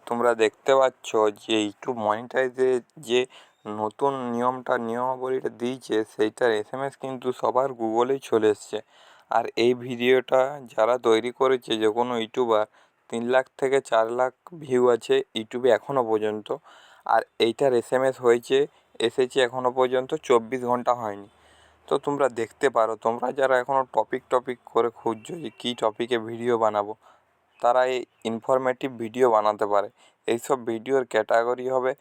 তোমরা দেখতে পাচ্ছ যে ইউটিউব মনিটাইজের যে নতুন নিয়মাবলীটা দিয়েছে সেইটার এসএমএস কিন্তু সবার গুগলেই চলে এসছে। আর এই ভিডিওটা যারা তৈরি করেছে যে কোনো ইউটিউবার 3 লাখ থেকে 4 লাখ ভিউ আছে ইউটিউবে এখনও পর্যন্ত। আর এইটার এসএমএস এসেছে এখনও পর্যন্ত 24 ঘন্টা হয়নি। তো তোমরা দেখতে পারো, তোমরা যারা এখনও টপিক করে খুঁজছো যে কী টপিকে ভিডিও বানাবো, তারা এই ইনফরমেটিভ ভিডিও বানাতে পারে। এইসব ভিডিওর ক্যাটাগরি হবে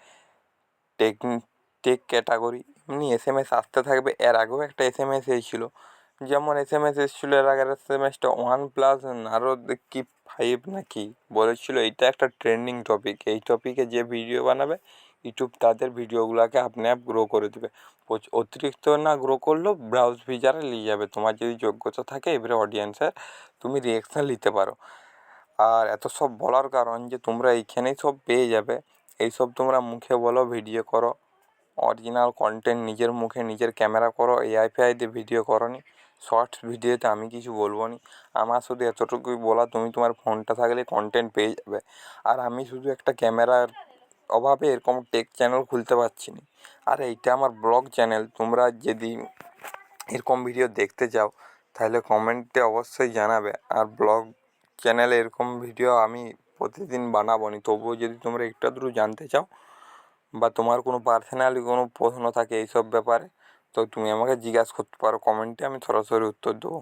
টেক টেক ক্যাটাগরি। এমনি এসএমএস আসতে থাকবে। এর আগেও একটা এসএমএস এসেছিলো, যেমন এসএমএস এসেছিলো এর আগের এসএমএসটা OnePlus আরও কি 5 না কি বলেছিলো। এইটা একটা ট্রেন্ডিং টপিক। এই টপিকে যে ভিডিও বানাবে ইউটিউব তাদের ভিডিওগুলোকে আপনি আপ গ্রো করে দেবে। অতিরিক্ত না গ্রো করলেও ব্রাউজ ফিচারে নিয়ে যাবে। তোমার যদি যোগ্যতা থাকে এবারে অডিয়েন্সের তুমি রিয়েকশান নিতে পারো। আর এত সব বলার কারণ যে তোমরা এইখানেই সব পেয়ে যাবে। এইসব তোমরা মুখে বলো, ভিডিও করো, অরিজিনাল কন্টেন্ট নিজের মুখে নিজের ক্যামেরা করো, এআই ফেআই দিয়ে ভিডিও করো নি। শর্টস ভিডিওতে আমি কিছু বলবো নি। আমার শুধু এতটুকুই বলা, তুমি তোমার ফোনটা থাকলে কন্টেন্ট পেয়ে যাবে। আর আমি শুধু একটা ক্যামেরার অভাবে এরকম টেক চ্যানেল খুলতে পারছি না। আর এইটা আমার ব্লগ চ্যানেল। তোমরা যদি এরকম ভিডিও দেখতে চাও তাহলে কমেন্টে অবশ্যই জানাবে। আর ব্লগ চ্যানেলে এরকম ভিডিও আমি প্রতিদিন বানাবো নি। তবুও যদি তোমরা একটু আধটু জানতে চাও বা তোমার কোনো পার্সোনালি কোনো প্রশ্ন থাকে এইসব ব্যাপারে, তো তুমি আমাকে জিজ্ঞাসা করতে পারো কমেন্টে, আমি সরাসরি উত্তর দেবো।